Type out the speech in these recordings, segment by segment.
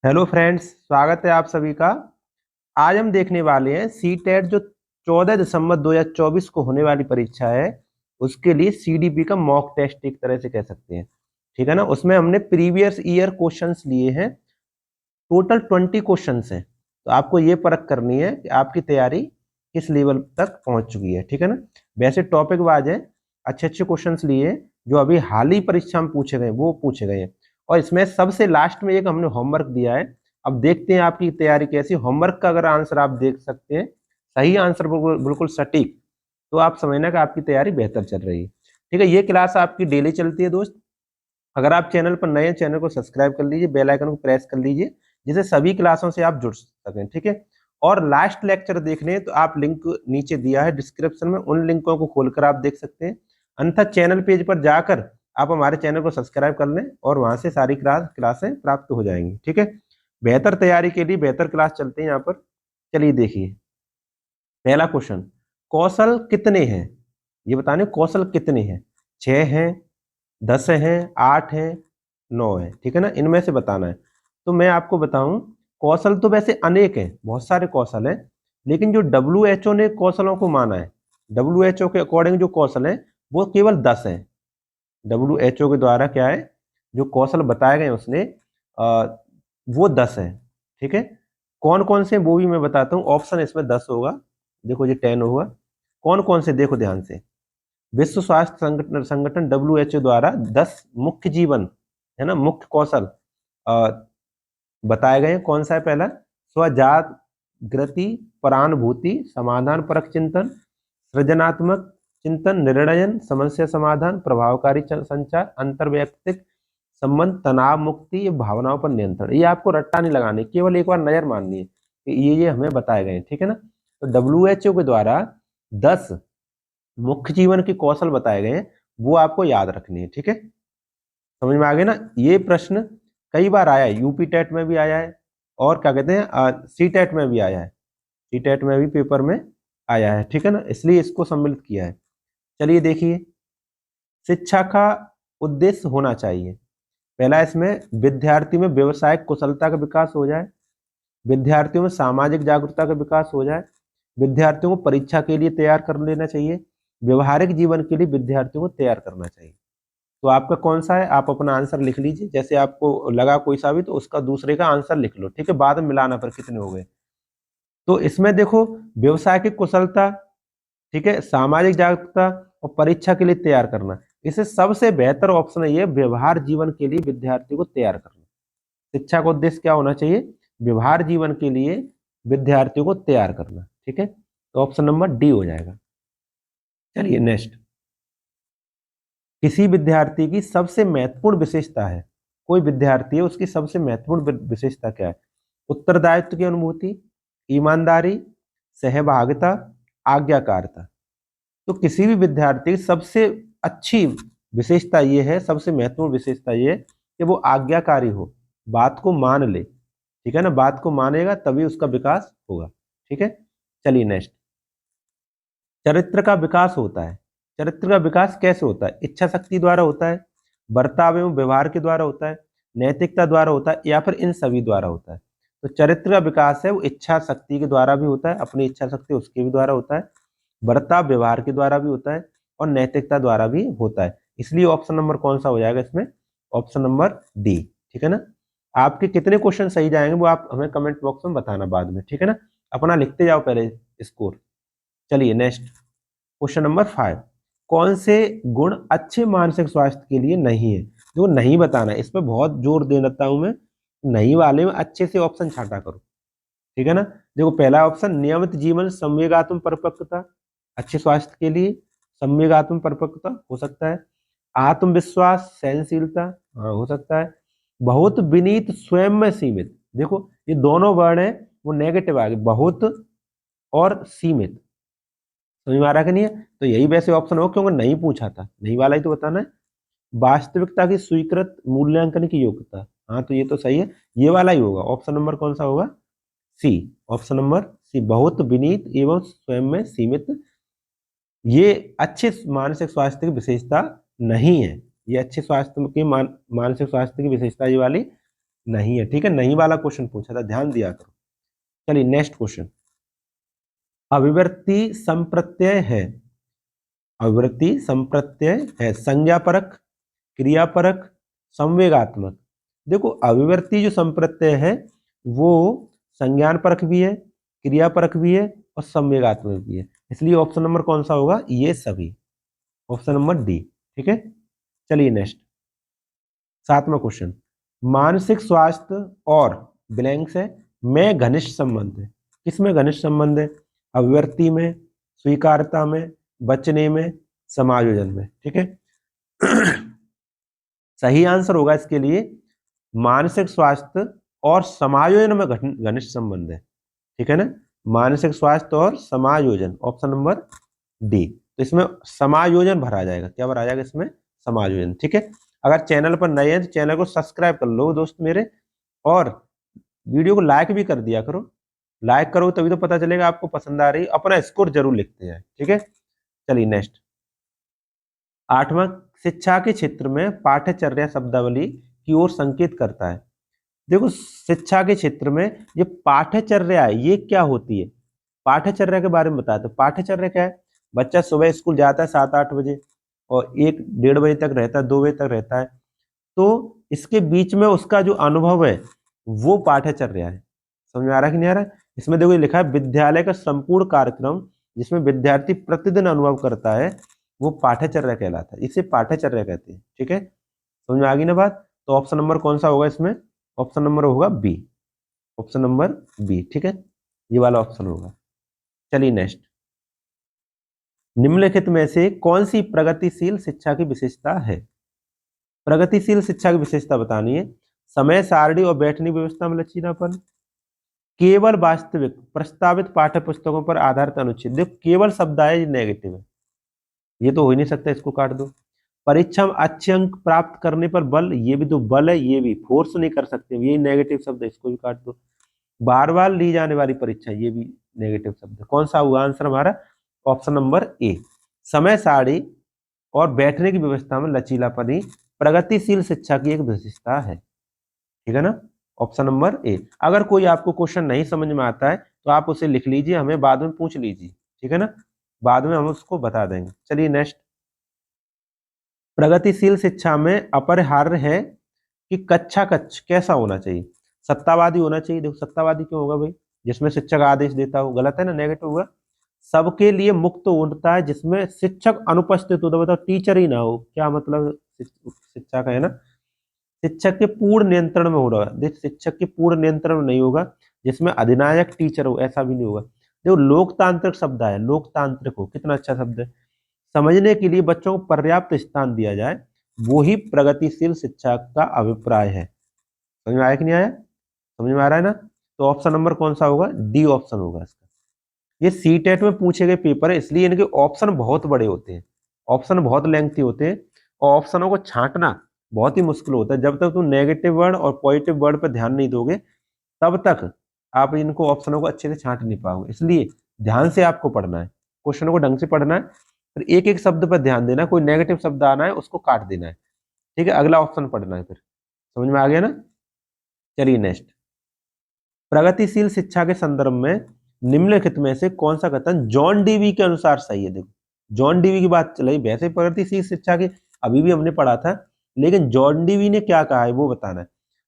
Hello friends, स्वागत है आप सभी का। आज हम देखने वाले हैं सी टेट जो 14 दिसंबर 2024 को होने वाली परीक्षा है, उसके लिए सीडीपी का मॉक टेस्ट एक तरह से कह सकते हैं। ठीक है ना। उसमें हमने प्रीवियस ईयर क्वेश्चंस लिए हैं। टोटल 20 क्वेश्चंस हैं। तो आपको ये परख करनी है कि आपकी तैयारी किस लेवल तक पहुंच चुकी है। ठीक है ना। वैसे टॉपिक वाइज है, अच्छे अच्छे क्वेश्चंस लिए हैं जो अभी हाल ही परीक्षा में पूछे गए, वो पूछे गए हैं। और इसमें सबसे लास्ट में एक हमने होमवर्क दिया है। अब देखते हैं आपकी तैयारी कैसी। होमवर्क का अगर आंसर आप देख सकते हैं, सही आंसर बिल्कुल बिल्कुल सटीक, तो आप समझना कि आपकी तैयारी बेहतर चल रही है। ठीक है। ये क्लास आपकी डेली चलती है दोस्त। अगर आप चैनल पर नए हैं, चैनल को सब्सक्राइब कर लीजिए, बेल आइकन को प्रेस कर लीजिए, जिससे सभी क्लासों से आप जुड़ सकें। ठीक है। और लास्ट लेक्चर देखने हैं तो आप लिंक नीचे दिया है डिस्क्रिप्शन में, उन लिंकों को खोलकर आप देख सकते हैं। अन्यथा चैनल पेज पर जाकर आप हमारे चैनल को सब्सक्राइब कर लें और वहां से सारी क्लासें प्राप्त हो जाएंगी। ठीक है। बेहतर तैयारी के लिए बेहतर क्लास चलते हैं यहाँ पर। चलिए देखिए, पहला क्वेश्चन, कौशल कितने हैं? ये बताने कौशल कितने हैं। 6 हैं, 10 हैं, 8 हैं, 9 है। ठीक है ना। इनमें से बताना है। तो मैं आपको बताऊं, कौशल तो वैसे अनेक हैं, बहुत सारे कौशल हैं, लेकिन जो WHO ने कौशलों को माना है, WHO के अकॉर्डिंग जो कौशल है वो केवल 10 है। WHO के द्वारा क्या है, जो कौशल बताए गए उसने, आ, वो 10 है। ठीक है। कौन कौन से वो भी मैं बताता हूँ। ऑप्शन इसमें 10 होगा, देखो ये 10 होगा। कौन कौन से, देखो ध्यान से। विश्व स्वास्थ्य संगठन संगठन WHO द्वारा 10 मुख्य जीवन, है ना, मुख्य कौशल बताए गए हैं। कौन सा है? पहला, स्वजागृति, परानुभूति, समाधान परक चिंतन, सृजनात्मक चिंतन, निर्णयन, समस्या समाधान, प्रभावकारी संचार, अंतर्वैयक्तिक संबंध, तनाव मुक्ति, ये भावनाओं पर नियंत्रण। ये आपको रट्टा नहीं लगानी, केवल एक बार नजर माननी है कि ये हमें बताए गए हैं। ठीक है ना। तो WHO के द्वारा 10 मुख्य जीवन के कौशल बताए गए हैं, वो आपको याद रखनी है। ठीक है। समझ में आ गया ना। ये प्रश्न कई बार आया है, यूपी टेट में भी आया है, और क्या कहते हैं सी टेट में भी आया है। सी टेट में भी पेपर में आया है। ठीक है ना, इसलिए इसको सम्मिलित किया है। चलिए देखिए, शिक्षा का उद्देश्य होना चाहिए। पहला, इसमें विद्यार्थी में व्यवसायिक कुशलता का विकास हो जाए, विद्यार्थियों में सामाजिक जागरूकता का विकास हो जाए, विद्यार्थियों को परीक्षा के लिए तैयार कर लेना चाहिए, व्यवहारिक जीवन के लिए विद्यार्थियों को तैयार करना चाहिए। तो आपका कौन सा है, आप अपना आंसर लिख लीजिए। जैसे आपको लगा कोई सा भी, तो उसका दूसरे का आंसर लिख लो। ठीक है, बाद में मिलाना पर कितने हो गए। तो इसमें देखो, व्यवसाय की कुशलता, ठीक है, सामाजिक जागरूकता और परीक्षा के लिए तैयार करना, इसे सबसे बेहतर ऑप्शन है ये, व्यवहार जीवन के लिए विद्यार्थी को तैयार करना। शिक्षा का उद्देश्य क्या होना चाहिए? व्यवहार जीवन के लिए विद्यार्थियों को तैयार करना। ठीक है, तो ऑप्शन नंबर डी हो जाएगा। चलिए नेक्स्ट, किसी विद्यार्थी की सबसे महत्वपूर्ण विशेषता है। कोई विद्यार्थी है, उसकी सबसे महत्वपूर्ण विशेषता क्या है? उत्तरदायित्व की अनुभूति, ईमानदारी, सहभागिता, आज्ञाकारिता। तो किसी भी विद्यार्थी की सबसे अच्छी विशेषता ये है, सबसे महत्वपूर्ण विशेषता ये है कि वो आज्ञाकारी हो, बात को मान ले। ठीक है ना, बात को मानेगा तभी उसका विकास होगा। ठीक है। चलिए नेक्स्ट, चरित्र का विकास होता है। चरित्र का विकास कैसे होता है? इच्छा शक्ति द्वारा होता है, बर्ताव एवं व्यवहार के द्वारा होता है, नैतिकता द्वारा होता है, या फिर इन सभी द्वारा होता है। तो चरित्र का विकास है वो इच्छा शक्ति के द्वारा भी होता है, अपनी इच्छा शक्ति उसके भी द्वारा होता है, बर्ताव व्यवहार के द्वारा भी होता है, और नैतिकता द्वारा भी होता है। इसलिए ऑप्शन नंबर कौन सा हो जाएगा इसमें? Option number D. ठीक है ना। आपके कितने क्वेश्चन सही जाएंगे वो आप हमें कमेंट बॉक्स में बताना बाद में। ठीक है ना, अपना लिखते जाओ पहले स्कोर। चलिए नेक्स्ट, क्वेश्चन नंबर 5, कौन से गुण अच्छे मानसिक स्वास्थ्य के लिए नहीं है? जो नहीं बताना है, इस पर बहुत जोर दे देता हूं मैं। नहीं वाले में अच्छे से ऑप्शन छाटा करो। ठीक है ना। देखो, पहला ऑप्शन, नियमित जीवन, संवेगात्मक परिपक्वता, अच्छे स्वास्थ्य के लिए संवेगात्मक परिपक्वता हो सकता है। आत्मविश्वास, सहनशीलता, हाँ हो सकता है। बहुत विनीत, स्वयं में सीमित। देखो ये दोनों वर्ड हैं वो नेगेटिव आ गए, बहुत और सीमित। समझ में आ रहा कि नहीं है? तो यही वैसे ऑप्शन हो, क्योंकि नहीं पूछा था, नहीं वाला ही तो बताना है। वास्तविकता की स्वीकृत मूल्यांकन की योग्यता, हाँ तो ये तो सही है, ये वाला ही होगा। ऑप्शन नंबर कौन सा होगा? सी। ऑप्शन नंबर सी, बहुत विनीत एवं स्वयं में सीमित, ये अच्छे मानसिक स्वास्थ्य की विशेषता नहीं है। ये अच्छे स्वास्थ्य की मानसिक स्वास्थ्य की विशेषता ये वाली नहीं है, ठीक है, नहीं वाला क्वेश्चन पूछा था, ध्यान दिया करो। चलिए नेक्स्ट क्वेश्चन, अभिव्यक्ति संप्रत्यय है, अभिव्यक्ति संप्रत्यय है संज्ञापरक, क्रियापरक, संवेगात्मक। देखो अभिव्यक्ति जो संप्रत्यय है वो संज्ञान परक भी है, क्रियापरक भी है और संवेगात्मक भी है, इसलिए ऑप्शन नंबर कौन सा होगा, ये सभी, ऑप्शन नंबर डी। ठीक है, चलिए नेक्स्ट, 7वां क्वेश्चन, मानसिक स्वास्थ्य और ब्लैंक्स है में घनिष्ठ संबंध है, किसमें घनिष्ठ संबंध है, अभिव्यक्ति में, स्वीकार्यता में, बचने में, समायोजन में। ठीक है सही आंसर होगा इसके लिए मानसिक स्वास्थ्य और समायोजन में घनिष्ठ संबंध है। ठीक है ना, मानसिक स्वास्थ्य और समायोजन, ऑप्शन नंबर डी। तो इसमें समायोजन भरा जाएगा, क्या भरा जाएगा इसमें, समायोजन। ठीक है, अगर चैनल पर नए हैं तो चैनल को सब्सक्राइब कर लो दोस्त मेरे, और वीडियो को लाइक भी कर दिया करो, लाइक करो तभी तो पता चलेगा आपको पसंद आ रही, अपना स्कोर जरूर लिखते हैं। ठीक है, चलिए नेक्स्ट, 8वां, शिक्षा के क्षेत्र में पाठ्यचर्या शब्दावली की ओर संकेत करता है। देखो शिक्षा के क्षेत्र में ये पाठ्यचर्या है, ये क्या होती है, पाठ्यचर्या के बारे में बताया। तो पाठ्यचर्या क्या है, बच्चा सुबह स्कूल जाता है 7-8 बजे और 1-1:30 बजे तक रहता है, 2 बजे तक रहता है, तो इसके बीच में उसका जो अनुभव है वो पाठ्यचर्या है। समझ में आ रहा है कि नहीं आ रहा है, इसमें देखो ये लिखा है विद्यालय का संपूर्ण कार्यक्रम जिसमें विद्यार्थी प्रतिदिन अनुभव करता है वो पाठ्यचर्या कहलाता है, इसे पाठ्यचर्या कहते हैं। ठीक है, समझ में आ गई ना बात। तो ऑप्शन नंबर कौन सा होगा इसमें, ऑप्शन नंबर होगा बी, ऑप्शन नंबर बी। ठीक है, ये वाला ऑप्शन होगा। चलिए नेक्स्ट, निम्नलिखित में से कौन सी प्रगतिशील शिक्षा की विशेषता है, प्रगतिशील शिक्षा की विशेषता बतानी है, समय सारणी और बैठने की व्यवस्था में लचीलापन, केवल वास्तविक प्रस्तावित पाठ्य पुस्तकों पर आधारित अनुच्छेद। देखो केवल शब्द आया, ये नेगेटिव है, ये तो हो ही नहीं सकता, इसको काट दो। परीक्षा में अच्छे अंक प्राप्त करने पर बल, ये भी तो बल है, ये भी फोर्स नहीं कर सकते, ये नेगेटिव शब्द है, इसको भी काट दो। बार बार ली जाने वाली परीक्षा, ये भी नेगेटिव शब्द है। कौन सा हुआ आंसर हमारा, ऑप्शन नंबर ए, समय सारणी और बैठने की व्यवस्था में लचीलापन ही प्रगतिशील शिक्षा की एक विशेषता है। ठीक है ना, ऑप्शन नंबर ए। अगर कोई आपको क्वेश्चन नहीं समझ में आता है तो आप उसे लिख लीजिए, हमें बाद में पूछ लीजिए। ठीक है ना, बाद में हम उसको बता देंगे। चलिए नेक्स्ट, प्रगतिशील शिक्षा में अपरिहार्य है कि कक्षा कक्ष कैसा होना चाहिए, सत्तावादी होना चाहिए। देखो सत्तावादी क्यों होगा भाई, जिसमें शिक्षक आदेश देता हो, गलत है ना, नेगेटिव होगा। सबके लिए मुक्त होता है जिसमें शिक्षक अनुपस्थित होता, बताओ टीचर ही ना हो, क्या मतलब शिक्षा का है ना, शिक्षक के पूर्ण नियंत्रण में हो रहा है, शिक्षक के पूर्ण नियंत्रण में नहीं होगा, जिसमें अधिनायक टीचर हो, ऐसा भी नहीं होगा। देखो लोकतांत्रिक शब्द है, लोकतांत्रिक हो, कितना अच्छा शब्द है, समझने के लिए बच्चों को पर्याप्त स्थान दिया जाए, वो ही प्रगतिशील शिक्षा का अभिप्राय है। समझ में आया कि नहीं आया, समझ में आ रहा है ना। तो ऑप्शन नंबर कौन सा होगा, डी ऑप्शन होगा इसका। ये सीटेट में पूछे गए पेपर है, इसलिए इनके ऑप्शन बहुत बड़े होते हैं, ऑप्शन बहुत लेंथी होते हैं, और ऑप्शनों को छांटना बहुत ही मुश्किल होता है। जब तक तुम नेगेटिव वर्ड और पॉजिटिव वर्ड पर ध्यान नहीं दोगे तब तक आप इनको ऑप्शनों को अच्छे से छांट नहीं पाओगे, इसलिए ध्यान से आपको पढ़ना है, क्वेश्चन को ढंग से पढ़ना है, फिर एक एक शब्द पर ध्यान देना, कोई नेगेटिव शब्द आना है उसको काट देना है। ठीक है, अगला ऑप्शन पढ़ना है, फिर समझ में आ गया ना। चलिए नेक्स्ट, प्रगतिशील शिक्षा के संदर्भ में निम्नलिखित में से कौन सा कथन जॉन डीवी के अनुसार सही है। देखो जॉन डीवी की बात चल रही, वैसे प्रगतिशील शिक्षा की अभी भी हमने पढ़ा था, लेकिन जॉन डीवी ने क्या कहा है वो बताना है।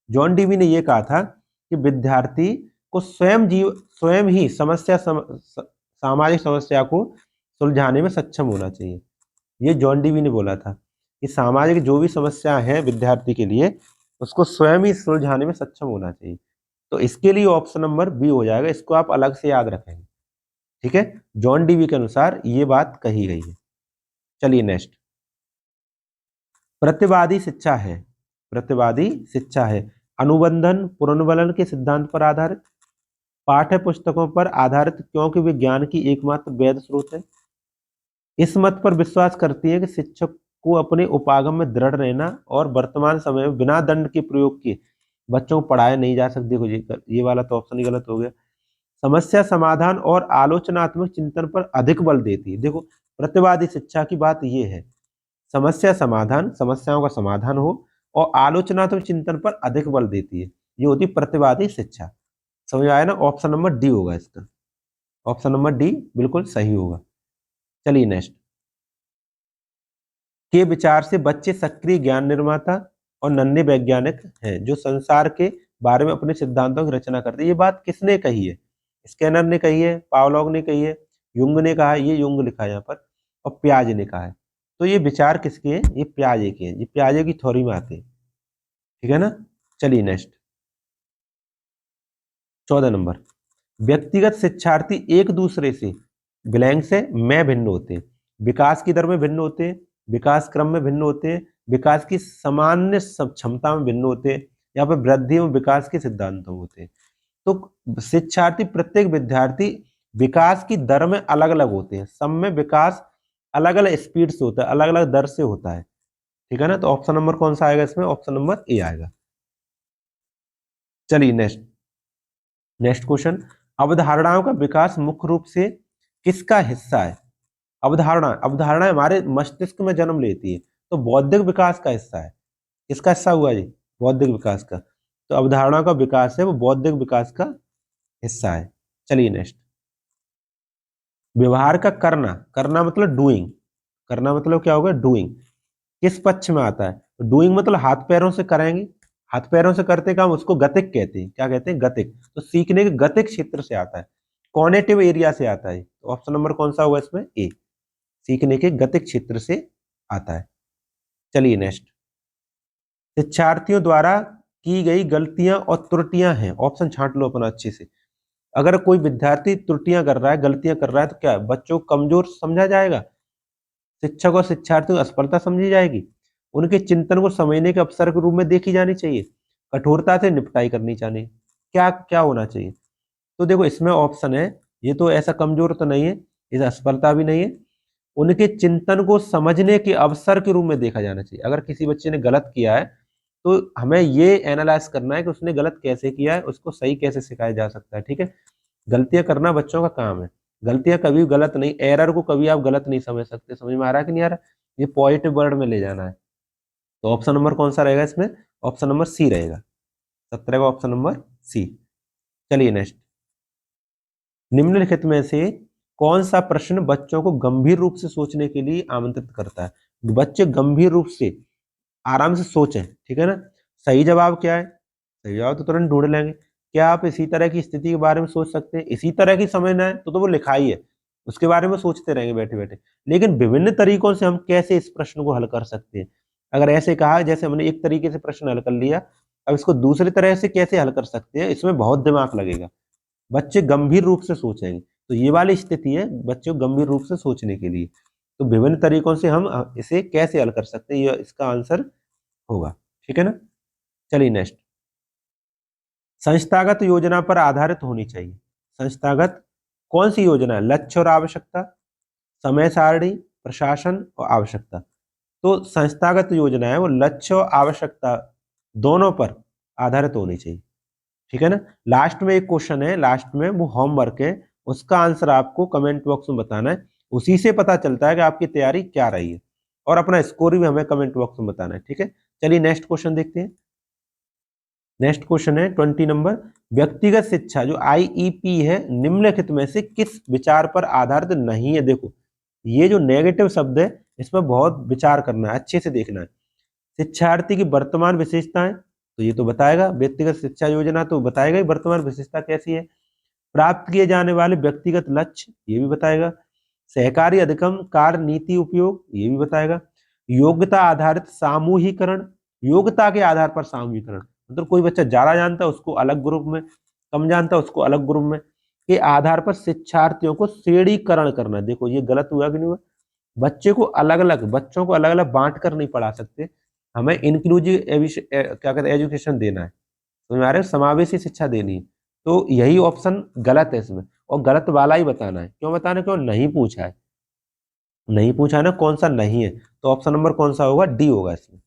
जॉन डीवी ने यह कहा था कि विद्यार्थी को स्वयं ही सामाजिक समस्या को सुलझाने में सक्षम होना चाहिए। ये जॉन डीवी ने बोला था कि सामाजिक जो भी समस्या है विद्यार्थी के लिए उसको स्वयं ही सुलझाने में सक्षम होना चाहिए। तो इसके लिए ऑप्शन नंबर बी हो जाएगा, इसको आप अलग से याद रखेंगे। ठीक है, जॉन डीवी के अनुसार ये बात कही गई है। चलिए नेक्स्ट, प्रतिवादी शिक्षा है, प्रतिवादी शिक्षा है अनुबंधन पुनर्वलन के सिद्धांत पर आधारित, पाठ्य पुस्तकों पर आधारित क्योंकि वे ज्ञान की एकमात्र वैध स्रोत है, इस मत पर विश्वास करती है कि शिक्षक को अपने उपागम में दृढ़ रहना और वर्तमान समय में बिना दंड के प्रयोग किए बच्चों को पढ़ाया नहीं जा सकते। देखो ये वाला तो ऑप्शन ही गलत हो गया। समस्या समाधान और आलोचनात्मक चिंतन पर अधिक बल देती है। देखो प्रतिवादी शिक्षा की बात ये है, समस्या समाधान, समस्याओं का समाधान हो, और आलोचनात्मक चिंतन पर अधिक बल देती है। ये होती प्रतिवादी शिक्षा। समझ आया ना, ऑप्शन नंबर डी होगा इसका, ऑप्शन नंबर डी बिल्कुल सही होगा। चलिए नेक्स्ट, के विचार से बच्चे सक्रिय ज्ञान निर्माता और नन्हे वैज्ञानिक हैं जो संसार के बारे में अपने सिद्धांतों की रचना करते हैं। ये बात किसने कही है? स्कैनर ने कही है, पावलोग ने कही है, युंग ने कहा है, ये युंग लिखा है यहाँ पर, और प्याजे ने कहा है। तो ये विचार किसके हैं? ये प्याजे के हैं, ये प्याजे की थ्योरी में आते हैं, ठीक है ना। चलिए नेक्स्ट, 14 नंबर, व्यक्तिगत शिक्षार्थी एक दूसरे से ब्लैंक से मैं भिन्न होते हैं, विकास की दर में भिन्न होते हैं, विकास क्रम में भिन्न होते हैं, विकास की सामान्य क्षमता में भिन्न होते हैं, यहाँ पे वृद्धि एवं विकास के सिद्धांतों होते हैं। तो शिक्षार्थी, प्रत्येक विद्यार्थी विकास की दर में अलग अलग होते हैं, सब में विकास अलग अलग स्पीड से होता है, अलग अलग दर से होता है, ठीक है ना। तो ऑप्शन नंबर कौन सा आएगा इसमें? ऑप्शन नंबर ए आएगा। चलिए नेक्स्ट, नेक्स्ट क्वेश्चन, अवधारणाओं का विकास मुख्य रूप से किसका हिस्सा है? अवधारणा हमारे मस्तिष्क में जन्म लेती है, तो बौद्धिक विकास का हिस्सा है। किसका हिस्सा हुआ जी? बौद्धिक विकास का। तो अवधारणा का विकास है वो बौद्धिक विकास का हिस्सा है। चलिए नेक्स्ट, व्यवहार का करना, करना मतलब डूइंग, करना मतलब क्या होगा? डूइंग। किस पक्ष में आता है? डूइंग मतलब हाथ पैरों से करेंगे, हाथ पैरों से करते काम उसको गतिक कहते हैं। क्या कहते हैं? गतिक। तो सीखने के गतिक क्षेत्र से आता है, कॉग्निटिव एरिया से आता है। तो ऑप्शन नंबर कौन सा होगा इसमें? ए, सीखने के गतिक क्षेत्र से आता है। चलिए नेक्स्ट, शिक्षार्थियों द्वारा की गई गलतियां और त्रुटियां हैं। ऑप्शन छांट लो अपना अच्छे से। अगर कोई विद्यार्थी त्रुटियां कर रहा है, गलतियां कर रहा है, तो क्या बच्चों को कमजोर समझा जाएगा? शिक्षक और शिक्षार्थियों की असफलता समझी जाएगी? उनके चिंतन को समझने के अवसर के रूप में देखी जानी चाहिए? कठोरता से निपटाई करनी चाहिए? क्या क्या होना चाहिए? तो देखो इसमें ऑप्शन है, ये तो ऐसा कमजोर तो नहीं है, इस असफलता भी नहीं है, उनके चिंतन को समझने के अवसर के रूप में देखा जाना चाहिए। अगर किसी बच्चे ने गलत किया है तो हमें ये एनालाइज करना है कि उसने गलत कैसे किया है, उसको सही कैसे सिखाया जा सकता है, ठीक है। गलतियां करना बच्चों का काम है, गलतियां कभी गलत नहीं, एरर को कभी आप गलत नहीं समझ सकते। समझ में आ रहा है कि नहीं आ रहा? ये पॉजिटिव वर्ड में ले जाना है। तो ऑप्शन नंबर कौन सा रहेगा इसमें? ऑप्शन नंबर सी रहेगा, 17 का ऑप्शन नंबर सी। चलिए नेक्स्ट, निम्नलिखित में से कौन सा प्रश्न बच्चों को गंभीर रूप से सोचने के लिए आमंत्रित करता है? बच्चे गंभीर रूप से आराम से सोचें, ठीक है ना। सही जवाब क्या है? सही जवाब तो तुरंत ढूंढ लेंगे। क्या आप इसी तरह की स्थिति के बारे में सोच सकते हैं? इसी तरह की समझना है तो वो लिखा ही है, उसके बारे में सोचते रहेंगे बैठे बैठे। लेकिन विभिन्न तरीकों से हम कैसे इस प्रश्न को हल कर सकते हैं? अगर ऐसे कहा, जैसे हमने एक तरीके से प्रश्न हल कर लिया, अब इसको दूसरी तरह से कैसे हल कर सकते हैं, इसमें बहुत दिमाग लगेगा। बच्चे गंभीर रूप से सोचेंगे, तो ये वाली स्थिति है बच्चों को गंभीर रूप से सोचने के लिए। तो विभिन्न तरीकों से हम इसे कैसे हल कर सकते हैं, ये इसका आंसर होगा, ठीक है ना। चलिए नेक्स्ट, संस्थागत योजना पर आधारित होनी चाहिए। संस्थागत कौन सी योजना है? लक्ष्य और आवश्यकता, समय सारणी, प्रशासन और आवश्यकता। तो संस्थागत योजना है वो लक्ष्य और आवश्यकता दोनों पर आधारित होनी चाहिए, ठीक है ना। लास्ट में एक क्वेश्चन है, लास्ट में वो होमवर्क है, उसका आंसर आपको कमेंट बॉक्स में बताना है। उसी से पता चलता है कि आपकी तैयारी क्या रही है, और अपना स्कोर भी हमें कमेंट बॉक्स में बताना है, ठीक है। चलिए नेक्स्ट क्वेश्चन देखते हैं। नेक्स्ट क्वेश्चन है 20 नंबर, व्यक्तिगत शिक्षा जो आईईपी है निम्नलिखित में से किस विचार पर आधारित नहीं है? देखो ये जो नेगेटिव शब्द है इसमें बहुत विचार करना है, अच्छे से देखना है। शिक्षार्थी की वर्तमान विशेषताएं, तो ये तो बताएगा, व्यक्तिगत शिक्षा योजना तो बताएगा ही वर्तमान विशेषता कैसी है। प्राप्त किए जाने वाले व्यक्तिगत लक्ष्य, ये भी बताएगा। सहकारी अधिगम कार्य नीति उपयोग, ये भी बताएगा। योग्यता आधारित सामूहिकरण, योग्यता के आधार पर सामूहिकरण, मतलब कोई बच्चा ज्यादा जानता है उसको अलग ग्रुप में, कम जानता है उसको अलग ग्रुप में, के आधार पर शिक्षार्थियों को श्रेणीकरण करना। देखो ये गलत हुआ कि नहीं हुआ? बच्चे को अलग अलग, बच्चों को अलग अलग बांट कर नहीं पढ़ा सकते, हमें इंक्लूसिव क्या कहते हैं एजुकेशन देना है, तो हमारे समावेशी शिक्षा देनी है। तो यही ऑप्शन गलत है इसमें, और गलत वाला ही बताना है। क्यों बताना है? क्यों नहीं पूछा है, नहीं पूछा है ना कौन सा नहीं है, तो ऑप्शन नंबर कौन सा होगा? डी होगा इसमें,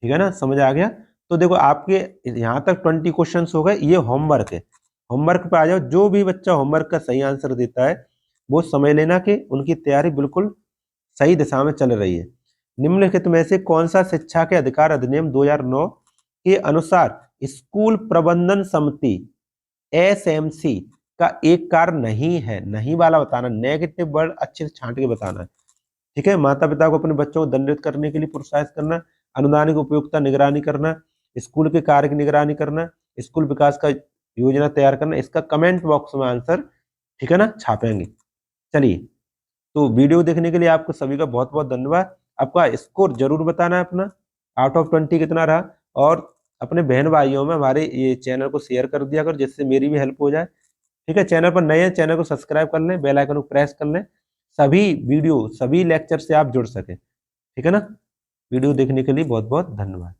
ठीक है ना। समझ आ गया? तो देखो आपके यहाँ तक 20 क्वेश्चन हो गए, ये होमवर्क है। होमवर्क पे आ जाओ, जो भी बच्चा होमवर्क का सही आंसर देता है वो समझ लेना कि उनकी तैयारी बिल्कुल सही दिशा में चल रही है। निम्नलिखित में से कौन सा शिक्षा के अधिकार अधिनियम 2009 के अनुसार स्कूल प्रबंधन समिति एसएमसी का एक कार्य नहीं है। नहीं वाला बताना, नेगेटिव वर्ड अच्छे से छांट के बताना है। ठीक है। माता पिता को अपने बच्चों को दंडित करने के लिए प्रोत्साहित करना, अनुदान की उपयोगिता निगरानी करना, स्कूल के कार्य की निगरानी करना, स्कूल विकास का योजना तैयार करना। इसका कमेंट बॉक्स में आंसर, ठीक है ना, छापेंगे। चलिए, तो वीडियो देखने के लिए आपको सभी का बहुत बहुत धन्यवाद। आपका स्कोर जरूर बताना है अपना, आउट ऑफ 20 कितना रहा, और अपने बहन भाइयों में हमारे ये चैनल को शेयर कर दिया करो, जिससे मेरी भी हेल्प हो जाए। ठीक है। चैनल पर नए हैं, चैनल को सब्सक्राइब कर लें, बेल आइकन को प्रेस कर लें, सभी वीडियो सभी लेक्चर से आप जुड़ सकें। ठीक है ना। वीडियो देखने के लिए बहुत बहुत धन्यवाद।